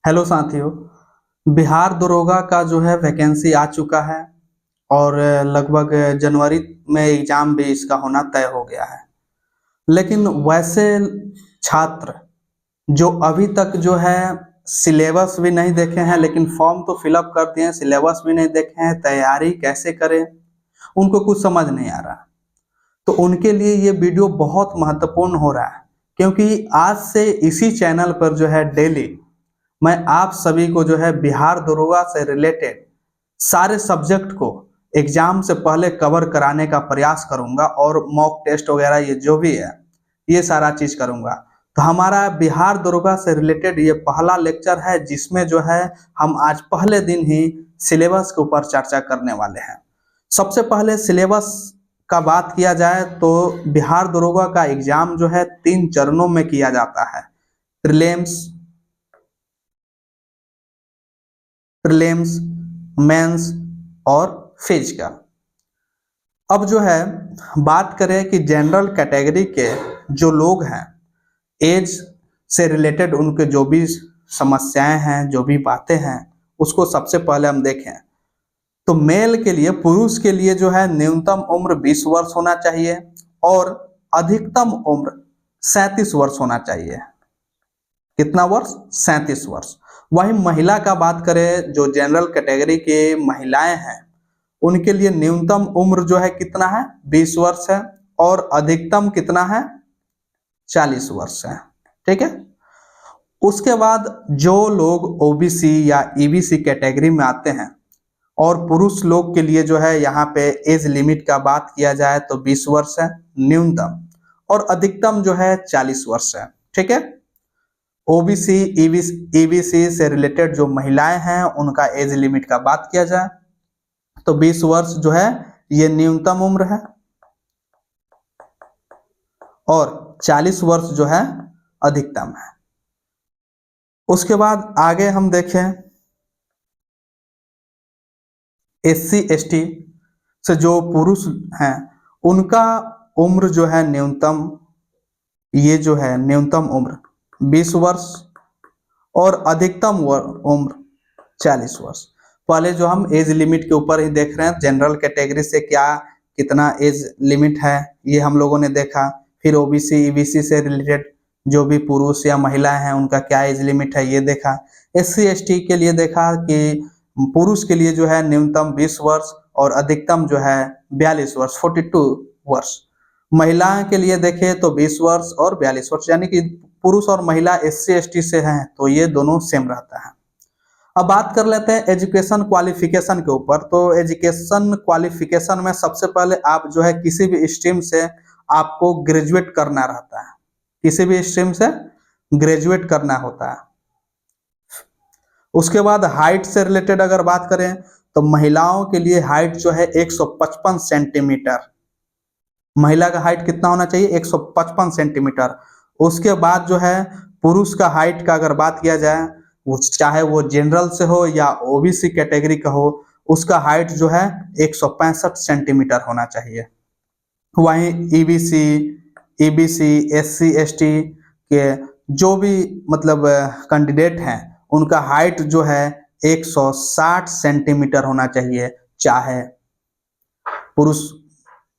Hello साथियों। बिहार दरोगा का जो है वैकेंसी आ चुका है और लगभग जनवरी में एग्जाम भी इसका होना तय हो गया है। लेकिन वैसे छात्र जो अभी तक जो है सिलेबस भी नहीं देखे हैं, लेकिन फॉर्म तो फिलअप कर दिए हैं, सिलेबस भी नहीं देखे हैं, तैयारी कैसे करें उनको कुछ समझ नहीं आ रहा। तो उनके लिए ये वीडियो बहुत महत्वपूर्ण हो रहा है, क्योंकि आज से इसी चैनल पर जो है डेली मैं आप सभी को जो है बिहार दरोगा से रिलेटेड सारे सब्जेक्ट को एग्जाम से पहले कवर कराने का प्रयास करूंगा और मॉक टेस्ट वगैरह ये जो भी है ये सारा चीज करूंगा। तो हमारा बिहार दरोगा से रिलेटेड ये पहला लेक्चर है, जिसमें जो है हम आज पहले दिन ही सिलेबस के ऊपर चर्चा करने वाले हैं। सबसे पहले सिलेबस का बात किया जाए तो बिहार दरोगा का एग्जाम जो है 3 चरणों में किया जाता है। प्रीलिम्स, मेंस और फिजिकल। अब जो है बात करें कि जनरल कैटेगरी के जो लोग हैं, एज से रिलेटेड उनके जो भी समस्याएं हैं, जो भी बातें हैं, उसको सबसे पहले हम देखें तो मेल के लिए, पुरुष के लिए जो है न्यूनतम उम्र 20 वर्ष होना चाहिए और अधिकतम उम्र 37 वर्ष होना चाहिए। कितना वर्ष? 37 वर्ष। वहीं महिला का बात करें, जो जनरल कैटेगरी के महिलाएं हैं, उनके लिए न्यूनतम उम्र जो है कितना है? 20 वर्ष है और अधिकतम कितना है? 40 वर्ष है। ठीक है। उसके बाद जो लोग ओबीसी या ईबीसी कैटेगरी में आते हैं और पुरुष लोग के लिए जो है यहाँ पे एज लिमिट का बात किया जाए तो 20 वर्ष है न्यूनतम, और अधिकतम जो है 40 वर्ष है। ठीक है। ओबीसी ईबीसी से रिलेटेड जो महिलाएं हैं उनका एज लिमिट का बात किया जाए तो 20 वर्ष जो है ये न्यूनतम उम्र है और 40 वर्ष जो है अधिकतम है। उसके बाद आगे हम देखें, एससी एसटी से जो पुरुष हैं उनका उम्र जो है न्यूनतम, ये जो है न्यूनतम उम्र 20 वर्ष और अधिकतम उम्र 40 वर्ष। पहले जो हम एज लिमिट के ऊपर ही देख रहे हैं, जनरल कैटेगरी से क्या कितना एज लिमिट है ये हम लोगों ने देखा। फिर ओबीसी ईबीसी से रिलेटेड जो भी पुरुष या महिलाएं हैं उनका क्या एज लिमिट है ये देखा। एससी एसटी के लिए देखा कि पुरुष के लिए जो है न्यूनतम 20 वर्ष और अधिकतम जो है 42 वर्ष, 42 वर्ष। महिलाओं के लिए देखें तो 20 वर्ष और 42 वर्ष, यानी कि पुरुष और महिला एससी एसटी से हैं तो ये दोनों सेम रहता है। अब बात कर लेते हैं एजुकेशन क्वालिफिकेशन के ऊपर। तो एजुकेशन क्वालिफिकेशन में सबसे पहले आप जो है किसी भी स्ट्रीम से आपको ग्रेजुएट करना रहता है, किसी भी स्ट्रीम से ग्रेजुएट करना होता है। उसके बाद हाइट से रिलेटेड अगर बात करें तो महिलाओं के लिए हाइट जो है 155 सेंटीमीटर, महिला का हाइट कितना होना चाहिए? 155 सेंटीमीटर। उसके बाद जो है पुरुष का हाइट का अगर बात किया जाए, वो चाहे वो जनरल से हो या ओबीसी कैटेगरी का हो, उसका हाइट जो है 165 सेंटीमीटर होना चाहिए। वहीं ईबीसी एससी एसटी के जो भी मतलब कैंडिडेट हैं उनका हाइट जो है 160 सेंटीमीटर होना चाहिए। चाहे पुरुष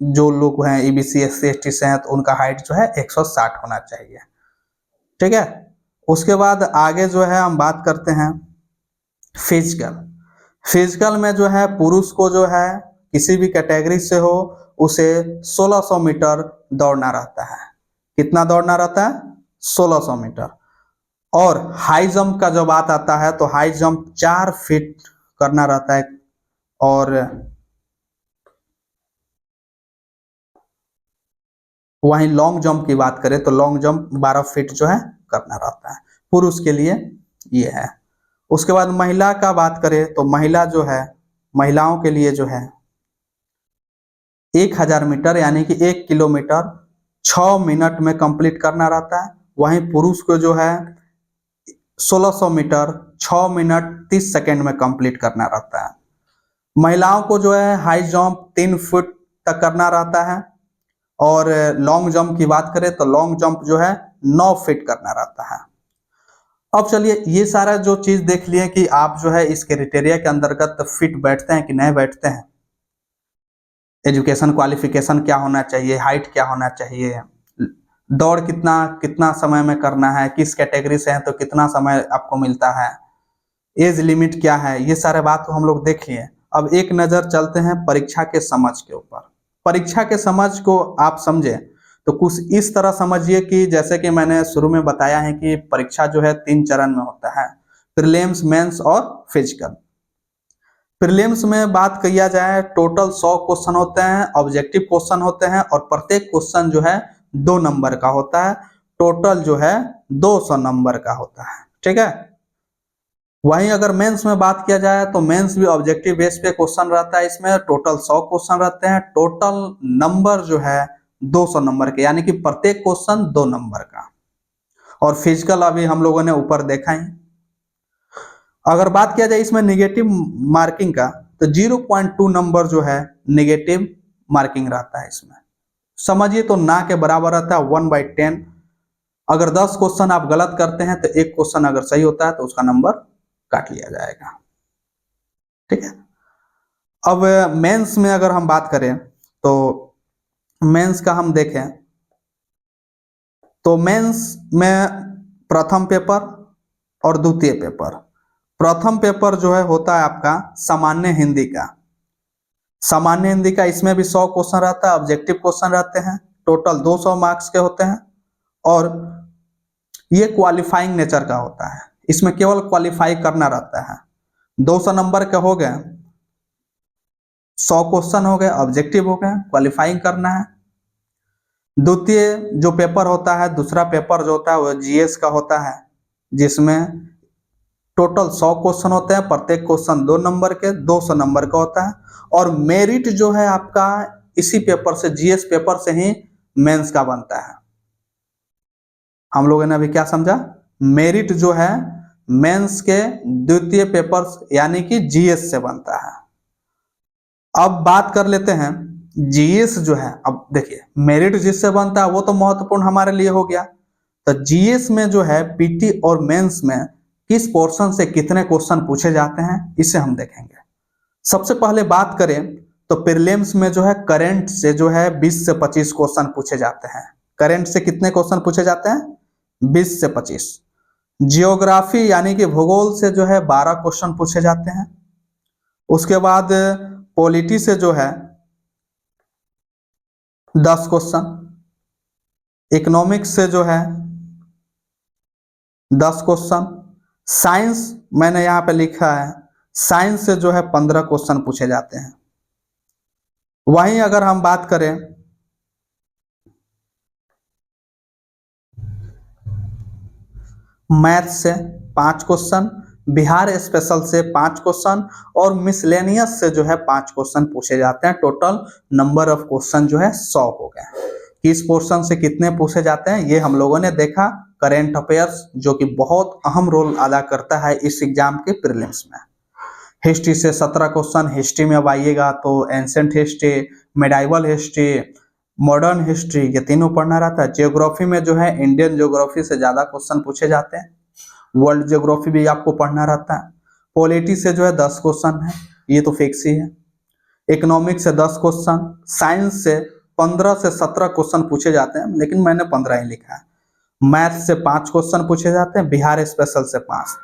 जो लोग हैं ईबीसी एससी एसटी से हैं तो उनका हाइट जो है 160 होना चाहिए। ठीक है। उसके बाद आगे जो है हम बात करते हैं फिजिकल। फिजिकल में जो है पुरुष को जो है किसी भी कैटेगरी से हो उसे 1600 मीटर दौड़ना रहता है। कितना दौड़ना रहता है? 1600 मीटर। और हाई जंप का जो बात आता है तो हाई जंप 4 फीट करना रहता है और वहीं लॉन्ग जंप की बात करें तो लॉन्ग जंप 12 फीट जो है करना रहता है। पुरुष के लिए ये है। उसके बाद महिला का बात करें तो महिला जो है, महिलाओं के लिए जो है 1000 मीटर यानी कि 1 किलोमीटर 6 मिनट में कंप्लीट करना रहता है। वहीं पुरुष को जो है 1600 मीटर 6 मिनट 30 सेकेंड में कंप्लीट करना रहता है। महिलाओं को जो है हाई जंप 3 फुट तक करना रहता है और लॉन्ग जंप की बात करें तो लॉन्ग जंप जो है 9 फीट करना रहता है। अब चलिए ये सारा जो चीज देख लिए कि आप जो है इस क्राइटेरिया के अंतर्गत फिट बैठते हैं कि नहीं बैठते हैं। एजुकेशन क्वालिफिकेशन क्या होना चाहिए, हाइट क्या होना चाहिए, दौड़ कितना कितना समय में करना है, किस कैटेगरी से हैं तो कितना समय आपको मिलता है, एज लिमिट क्या है, ये सारे बात को हम लोग देख लिए। अब एक नज़र चलते हैं परीक्षा के समझ के ऊपर। परीक्षा के समझ को आप समझे तो कुछ इस तरह समझिए कि जैसे कि मैंने शुरू में बताया है कि परीक्षा जो है 3 चरण में होता है, प्रीलिम्स, मेंस और फिजिकल। प्रीलिम्स में बात किया जाए टोटल 100 क्वेश्चन होते हैं, ऑब्जेक्टिव क्वेश्चन होते हैं और प्रत्येक क्वेश्चन जो है 2 नंबर का होता है। टोटल जो है 200 नंबर का होता है, ठीक है। वहीं अगर मेंस में बात किया जाए तो मेंस भी ऑब्जेक्टिव बेस पे क्वेश्चन रहता है, इसमें टोटल 100 क्वेश्चन रहते हैं, टोटल नंबर जो है 200 नंबर के, यानी कि प्रत्येक क्वेश्चन 2 नंबर का। और फिजिकल अभी हम लोगों ने ऊपर देखा ही। अगर बात किया जाए इसमें निगेटिव मार्किंग का तो 0.2 नंबर जो है निगेटिव मार्किंग रहता है इसमें। समझिए तो ना के बराबर रहता है 1/10। अगर 10 क्वेश्चन आप गलत करते हैं तो एक क्वेश्चन अगर सही होता है तो उसका नंबर काट लिया जाएगा, ठीक है। अब मेंस में अगर हम बात करें तो मेंस का हम देखें तो मेंस में प्रथम पेपर और द्वितीय पेपर। प्रथम पेपर जो है होता है आपका सामान्य हिंदी का। सामान्य हिंदी का इसमें भी 100 क्वेश्चन रहता है, ऑब्जेक्टिव क्वेश्चन रहते हैं, टोटल 200 मार्क्स के होते हैं। और ये क्वालिफाइंग नेचर का होता है, इसमें केवल क्वालिफाई करना रहता है। 200 नंबर के हो गए, 100 क्वेश्चन हो गए, ऑब्जेक्टिव हो गए, क्वालिफाइंग करना है। द्वितीय जो पेपर होता है, दूसरा पेपर जो होता है वो जीएस का होता है, जिसमें टोटल 100 क्वेश्चन होते हैं, प्रत्येक क्वेश्चन 2 नंबर के, 200 नंबर का होता है। और मेरिट जो है आपका इसी पेपर से, जीएस पेपर से ही मेंस का बनता है। हम लोगों ने अभी क्या समझा, मेरिट जो है मेंस के द्वितीय पेपर यानी कि जीएस से बनता है। अब बात कर लेते हैं जीएस जो है। अब देखिए मेरिट जिससे बनता है वो तो महत्वपूर्ण हमारे लिए हो गया। तो जीएस में जो है पीटी और मेंस में किस पोर्शन से कितने क्वेश्चन पूछे जाते हैं इसे हम देखेंगे। सबसे पहले बात करें तो प्रीलिम्स में जो है करंट से जो है 20 से 25 क्वेश्चन पूछे जाते हैं। करंट से कितने क्वेश्चन पूछे जाते हैं? 20 से 25। जियोग्राफी यानी कि भूगोल से जो है 12 क्वेश्चन पूछे जाते हैं। उसके बाद पॉलिटी से जो है 10 क्वेश्चन, इकोनॉमिक्स से जो है 10 क्वेश्चन, साइंस मैंने यहाँ पे लिखा है, साइंस से जो है 15 क्वेश्चन पूछे जाते हैं। वहीं अगर हम बात करें मैथ से 5 क्वेश्चन, बिहार स्पेशल से 5 क्वेश्चन और मिसलेनियस से जो है 5 क्वेश्चन पूछे जाते हैं। टोटल नंबर ऑफ क्वेश्चन जो है 100 हो गए। किस पोर्शन से कितने पूछे जाते हैं ये हम लोगों ने देखा। करेंट अफेयर्स जो कि बहुत अहम रोल अदा करता है इस एग्जाम के प्रीलिम्स में। हिस्ट्री से 17 क्वेश्चन, हिस्ट्री में अब आइएगा तो ancient history, medieval history, modern history, ये तीनों पढ़ना रहता है। जियोग्राफी में जो है इंडियन जियोग्राफी से ज्यादा क्वेश्चन पूछे जाते हैं। वर्ल्ड जियोग्राफी भी आपको पढ़ना रहता है। पॉलिटी से जो है 10 क्वेश्चन है, ये तो फिक्स ही है। इकोनॉमिक्स से 10 क्वेश्चन, साइंस से 15 से 17 क्वेश्चन पूछे जाते हैं, लेकिन मैंने 15 ही लिखा है। मैथ से 5 क्वेश्चन पूछे जाते हैं, बिहार स्पेशल से 5।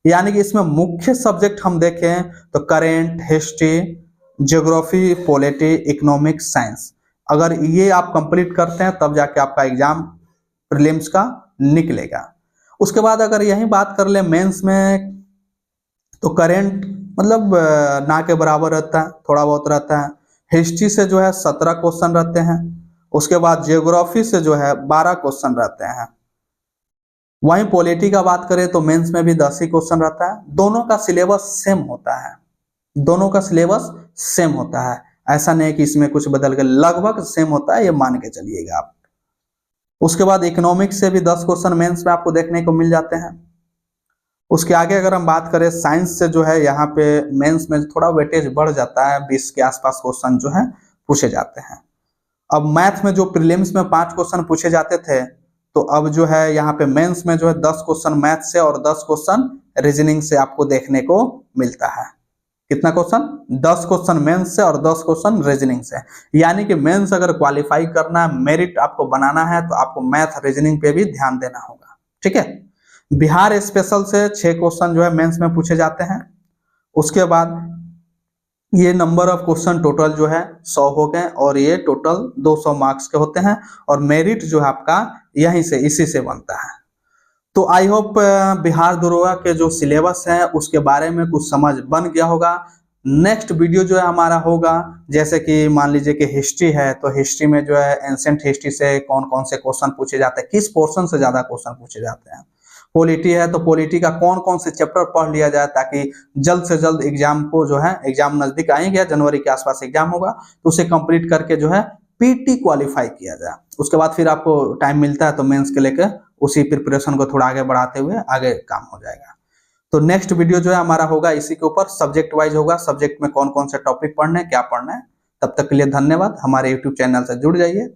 यानी कि इसमें मुख्य सब्जेक्ट हम देखें तो current, history, geography, polity, economics, science. अगर ये आप कंप्लीट करते हैं तब जाके आपका एग्जाम प्रीलिम्स का निकलेगा। उसके बाद अगर यही बात कर ले मेंस में तो करेंट मतलब ना के बराबर रहता है, थोड़ा बहुत रहता है। हिस्ट्री से जो है 17 क्वेश्चन रहते हैं। उसके बाद जियोग्राफी से जो है 12 क्वेश्चन रहते हैं। वहीं पॉलिटी का बात करें तो मेंस में भी 10 ही क्वेश्चन रहता है। दोनों का सिलेबस सेम होता है, दोनों का सिलेबस सेम होता है। ऐसा नहीं है कि इसमें कुछ बदल गया, लगभग सेम होता है, ये मान के चलिएगा आप। उसके बाद इकोनॉमिक्स से भी 10 क्वेश्चन मेंस में आपको देखने को मिल जाते हैं। उसके आगे अगर हम बात करें साइंस से जो है यहाँ पे मेंस में थोड़ा वेटेज बढ़ जाता है, 20 के आसपास क्वेश्चन जो है पूछे जाते हैं। अब मैथ में जो प्रीलिम्स में 5 क्वेश्चन पूछे जाते थे तो अब जो है यहाँ पे मेंस में जो है 10 क्वेश्चन मैथ से और 10 क्वेश्चन रीजनिंग से आपको देखने को मिलता है। कितना क्वेश्चन? 10 क्वेश्चन मेंस से और 10 क्वेश्चन रीजनिंग से। यानी कि मेंस अगर क्वालिफाई करना है, मेरिट आपको बनाना है, तो आपको मैथ रीजनिंग पे भी ध्यान देना होगा। ठीक है। बिहार स्पेशल से 6 क्वेश्चन जो है मेंस में पूछे जाते हैं। उसके बाद ये नंबर ऑफ क्वेश्चन टोटल जो है 100 हो गए और ये टोटल 200 मार्क्स के होते हैं और मेरिट जो है आपका यहीं से इसी से बनता है। तो आई होप बिहार दरोगा के जो सिलेबस है उसके बारे में कुछ समझ बन गया होगा। नेक्स्ट वीडियो जो है हमारा होगा, जैसे कि मान लीजिए कि हिस्ट्री है, तो हिस्ट्री में जो है एंशिएंट हिस्ट्री से कौन कौन से क्वेश्चन पूछे जाते हैं, किस पोर्शन से ज्यादा क्वेश्चन पूछे जाते हैं। पॉलिटी है तो पॉलिटी का कौन कौन से चैप्टर पढ़ लिया जाए ताकि जल्द से जल्द एग्जाम को जो है, एग्जाम नजदीक आएंगे, जनवरी के आसपास एग्जाम होगा, तो उसे कंप्लीट करके जो है पीटी क्वालिफाई किया जाए। उसके बाद फिर आपको टाइम मिलता है तो मेंस के लेकर उसी प्रिपरेशन को थोड़ा आगे बढ़ाते हुए आगे काम हो जाएगा। तो नेक्स्ट वीडियो जो है हमारा होगा इसी के ऊपर, सब्जेक्ट वाइज होगा, सब्जेक्ट में कौन कौन से टॉपिक पढ़ने हैं, क्या पढ़ना है। तब तक के लिए धन्यवाद। हमारे यूट्यूब चैनल से जुड़ जाइए।